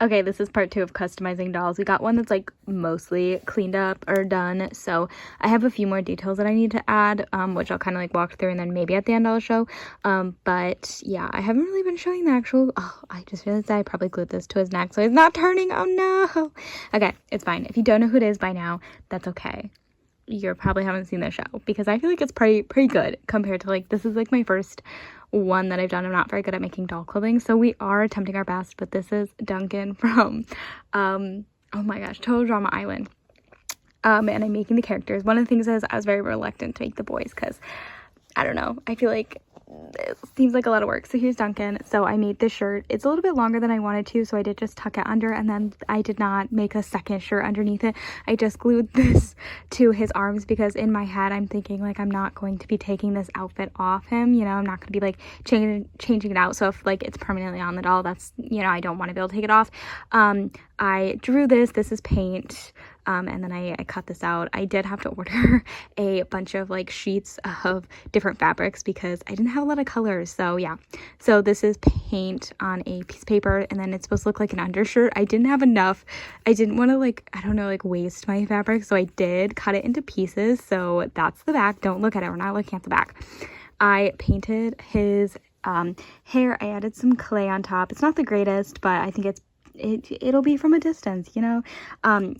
Okay, this is part 2 of customizing dolls. We got one that's like mostly cleaned up or done, so I have a few more details that I need to add, which I'll kind of like walk through, and then maybe at the end I'll show. But yeah, I haven't really been showing the actual. Oh, I just realized I probably glued this to his neck, so he's not turning. Oh no. Okay, it's fine. If you don't know who it is by now, that's okay. You probably haven't seen the show, because I feel like it's pretty good compared to, like, this is like my first one that I've done. I'm not very good at making doll clothing, so we are attempting our best. But this is Duncan from oh my gosh, Total Drama Island. And I'm making the characters. One of the things is I was very reluctant to make the boys because I don't know, I feel like it seems like a lot of work. So here's Duncan. So I made this shirt. It's a little bit longer than I wanted to, so I did just tuck it under, and then I did not make a second shirt underneath it. I just glued this to his arms because in my head I'm thinking, like, I'm not going to be taking this outfit off him, you know. I'm not going to be like changing it out, so if like it's permanently on the doll, that's, you know, I don't want to be able to take it off. I drew this is paint. And then I cut this out. I did have to order a bunch of like sheets of different fabrics because I didn't have a lot of colors. So yeah, so this is paint on a piece of paper, and then it's supposed to look like an undershirt. I didn't have enough. I didn't want to, like, I don't know, like waste my fabric, so I did cut it into pieces. So that's the back. Don't look at it. We're not looking at the back. I painted his hair. I added some clay on top. It's not the greatest, but I think it'll be from a distance, you know.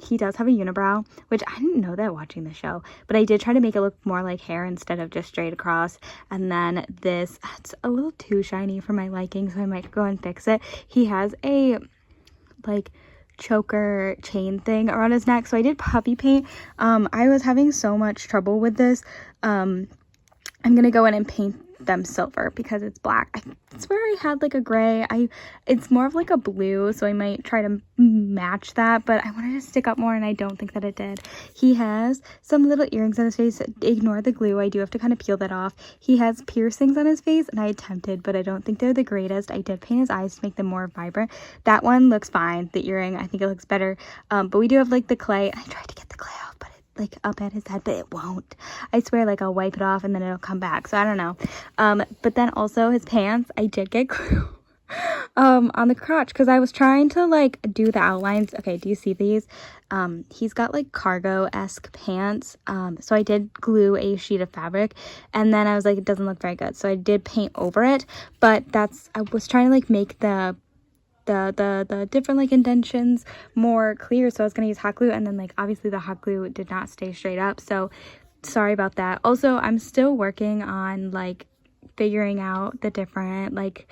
He does have a unibrow, which I didn't know that watching the show, but I did try to make it look more like hair instead of just straight across. And then this, it's a little too shiny for my liking, so I might go and fix it. He has a like choker chain thing around his neck, so I did puppy paint. I was having so much trouble with this. I'm gonna go in and paint them silver because it's black. I swear I had like a gray. It's more of like a blue, so I might try to match that, but I wanted to stick up more and I don't think that it did. He has some little earrings on his face. Ignore the glue. I do have to kind of peel that off. He has piercings on his face, and I attempted, but I don't think they're the greatest. I did paint his eyes to make them more vibrant. That one looks fine. The earring, I think it looks better. But we do have like the clay. I tried to get the clay off, but like up at his head, but it won't. I swear, like, I'll wipe it off and then it'll come back, so I don't know. But then also his pants, I did get glue on the crotch because I was trying to like do the outlines. Okay, do you see these? He's got like cargo-esque pants, so I did glue a sheet of fabric, and then I was like, it doesn't look very good, so I did paint over it. But I was trying to like make the different like indentions more clear, so I was gonna use hot glue, and then like obviously the hot glue did not stay straight up, so sorry about that. Also, I'm still working on like figuring out the different like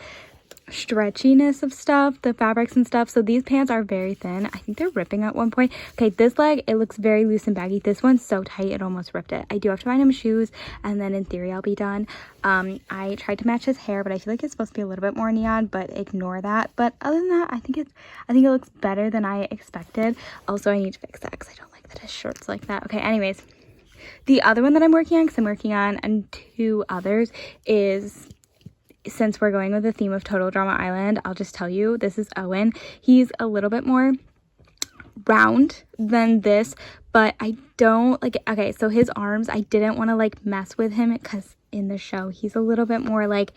stretchiness of stuff, the fabrics and stuff. So these pants are very thin. I think they're ripping at one point. Okay, this leg, it looks very loose and baggy. This one's so tight it almost ripped it. I do have to find him shoes, and then in theory I'll be done. I tried to match his hair, but I feel like it's supposed to be a little bit more neon, but ignore that. But other than that, I think it looks better than I expected. Also, I need to fix that because I don't like that his shirt's like that. Okay, anyways, the other one that I'm working on, because I'm working on and 2 others, is, since we're going with the theme of Total Drama Island, I'll just tell you, this is Owen. He's a little bit more round than this, but I don't like, okay, so his arms, I didn't want to like mess with him because in the show he's a little bit more like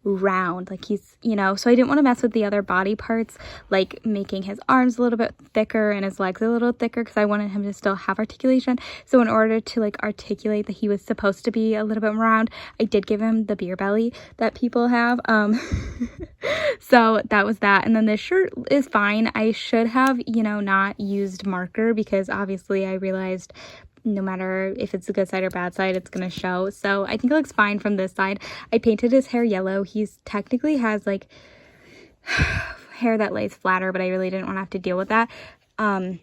round, like he's, you know, so I didn't want to mess with the other body parts, like making his arms a little bit thicker and his legs a little thicker, because I wanted him to still have articulation. So in order to like articulate that he was supposed to be a little bit more round, I did give him the beer belly that people have. So that was that. And then this shirt is fine. I should have, you know, not used marker, because obviously I realized no matter if it's the good side or bad side, it's gonna show. So I think it looks fine from this side. I painted his hair yellow. He's technically has like hair that lays flatter, but I really didn't want to have to deal with that. And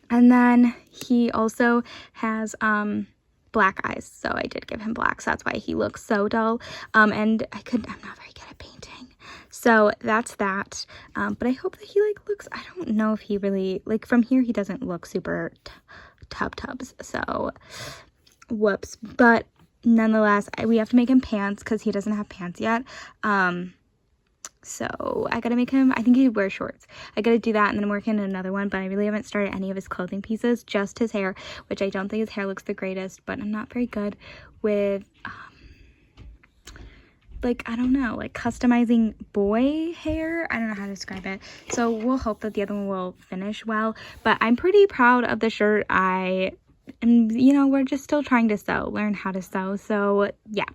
then he also has black eyes, so I did give him black, so that's why he looks so dull. And I'm not very good at painting, so that's that. But I hope that he like looks, I don't know if he really, like from here he doesn't look super tubs, so whoops. But nonetheless, we have to make him pants because he doesn't have pants yet. So I gotta make him, I think he wears shorts. I gotta do that, and then I'm working on another one, but I really haven't started any of his clothing pieces, just his hair, which I don't think his hair looks the greatest, but I'm not very good with like, I don't know, like customizing boy hair. I don't know how to describe it. So we'll hope that the other one will finish well. But I'm pretty proud of the shirt. And you know, we're just still trying to learn how to sew. So yeah,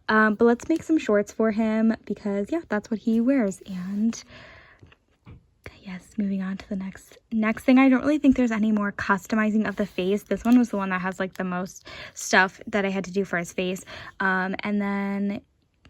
but let's make some shorts for him because yeah, that's what he wears. And yes, moving on to the next thing. I don't really think there's any more customizing of the face. This one was the one that has like the most stuff that I had to do for his face. And then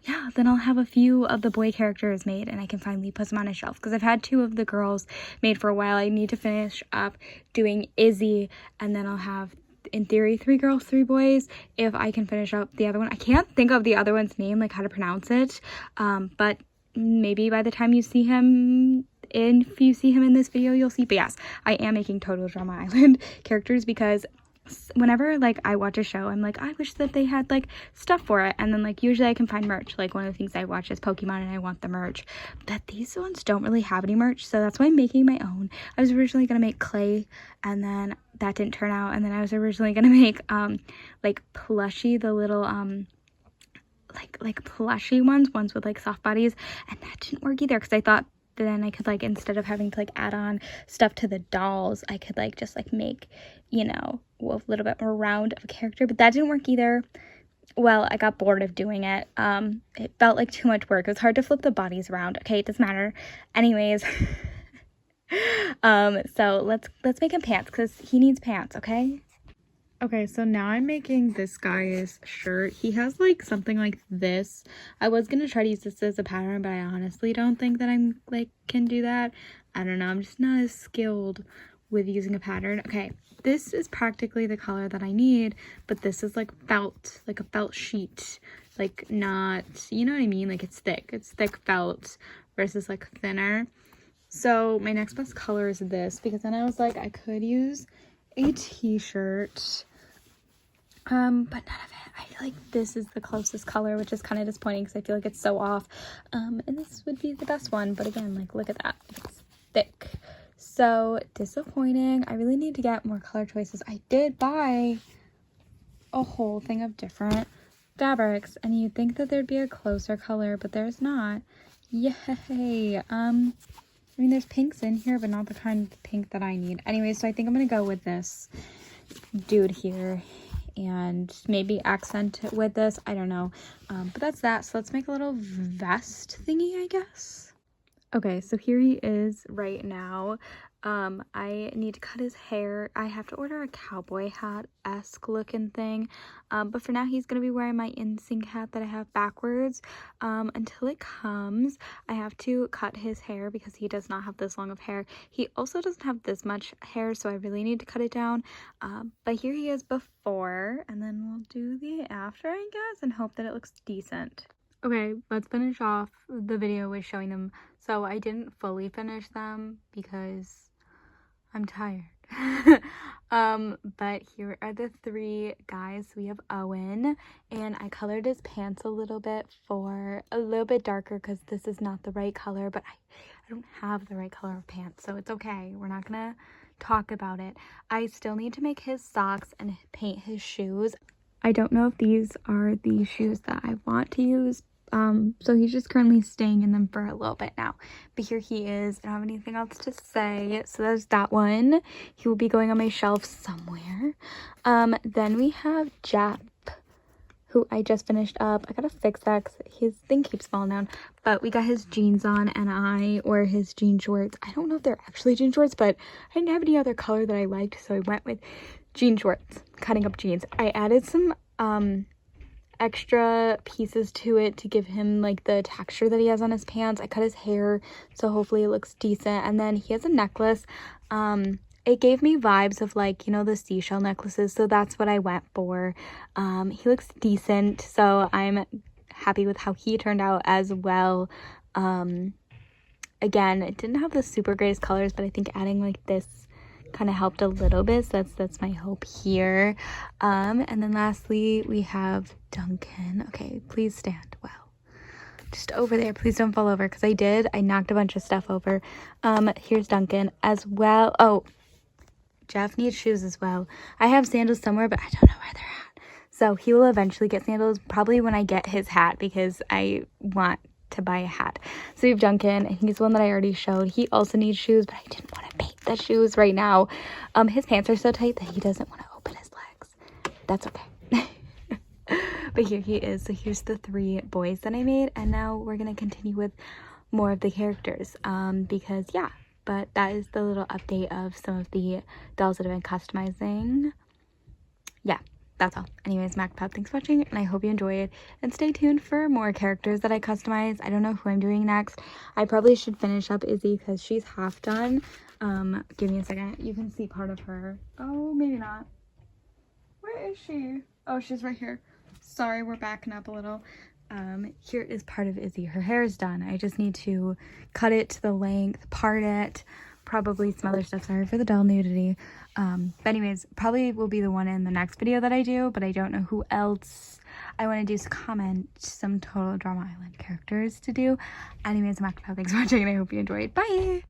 yeah, then I'll have a few of the boy characters made and I can finally put them on a shelf because I've had 2 of the girls made for a while. I need to finish up doing Izzy, and then I'll have, in theory, 3 girls, 3 boys if I can finish up the other one. I can't think of the other one's name, like how to pronounce it, but maybe by the time you see him, if you see him in this video, you'll see. But yes, I am making Total Drama Island characters because whenever like I watch a show, I'm like, I wish that they had like stuff for it, and then like usually I can find merch. Like one of the things I watch is Pokemon and I want the merch, but these ones don't really have any merch, so that's why I'm making my own. I was originally gonna make clay and then that didn't turn out, and then I was originally gonna make like plushie, the little like plushy ones with like soft bodies, and that didn't work either because I thought then I could like, instead of having to like add on stuff to the dolls, I could like just like make, you know, a little bit more round of a character, but that didn't work either. Well, I got bored of doing it. It felt like too much work. It was hard to flip the bodies around. Okay, it doesn't matter. Anyways, so let's make him pants because he needs pants. Okay. Okay, so now I'm making this guy's shirt. He has like something like this. I was gonna try to use this as a pattern, but I honestly don't think that I'm like can do that. I don't know, I'm just not as skilled with using a pattern. Okay, this is practically the color that I need, but this is like felt, like a felt sheet, like not, you know what I mean? Like it's thick felt versus like thinner. So my next best color is this, because then I was like, I could use a t-shirt, but none of it. I feel like this is the closest color, which is kind of disappointing because I feel like it's so off. And this would be the best one, but again, like look at that, it's thick. So disappointing. I really need to get more color choices. I did buy a whole thing of different fabrics, and you'd think that there'd be a closer color, but there's not. Yay. I mean, there's pinks in here, but not the kind of pink that I need. Anyway, so I think I'm gonna go with this dude here and maybe accent it with this. I don't know. But that's that. So let's make a little vest thingy, I guess. Okay, so here he is right now. I need to cut his hair. I have to order a cowboy hat-esque looking thing. But for now, he's going to be wearing my NSYNC hat that I have backwards. Until it comes, I have to cut his hair because he does not have this long of hair. He also doesn't have this much hair, so I really need to cut it down. But here he is before, and then we'll do the after, I guess, and hope that it looks decent. Okay, let's finish off the video with showing them. So I didn't fully finish them because I'm tired. But here are the 3 guys. We have Owen, and I colored his pants a little bit darker because this is not the right color, but I don't have the right color of pants, so it's okay. We're not gonna talk about it. I still need to make his socks and paint his shoes. I don't know if these are the shoes that I want to use. So he's just currently staying in them for a little bit now. But here he is. I don't have anything else to say. So there's that one. He will be going on my shelf somewhere. Then we have Jeff, who I just finished up. I gotta fix that because his thing keeps falling down. But we got his jeans on, and I wore his jean shorts. I don't know if they're actually jean shorts, but I didn't have any other color that I liked, so I went with jean shorts, cutting up jeans. I added some extra pieces to it to give him like the texture that he has on his pants. I cut his hair, so hopefully it looks decent. And then he has a necklace. It gave me vibes of like, you know, the seashell necklaces, so that's what I went for. He looks decent, so I'm happy with how he turned out as well. Again, it didn't have the super greatest colors, but I think adding like this kind of helped a little bit, so that's my hope here. And then lastly we have Duncan. Okay, please stand well, just over there, please don't fall over, because I knocked a bunch of stuff over. Here's Duncan as well. Oh, Jeff needs shoes as well. I have sandals somewhere, but I don't know where they're at, So he will eventually get sandals, probably when I get his hat, because I want to buy a hat. So we have Duncan, and he's the one that I already showed. He also needs shoes, but I didn't want to paint the shoes right now. His pants are so tight that he doesn't want to open his legs. That's okay. But here he is. So here's the 3 boys that I made, and now we're gonna continue with more of the characters, because yeah. But that is the little update of some of the dolls that I've been customizing. Yeah, that's all. Anyways, MacPub, thanks for watching, and I hope you enjoyed, and stay tuned for more characters that I customize. I don't know who I'm doing next. I probably should finish up Izzy because she's half done. Give me a second. You can see part of her. Oh, maybe not. Where is she? Oh, she's right here. Sorry, we're backing up a little. Here is part of Izzy. Her hair is done. I just need to cut it to the length, part it, probably some other stuff. Sorry for the doll nudity. But anyways, probably will be the one in the next video that I do, but I don't know who else I want to do. So comment some Total Drama Island characters to do. Anyways, I'm back. Thanks for watching, and I hope you enjoyed. Bye!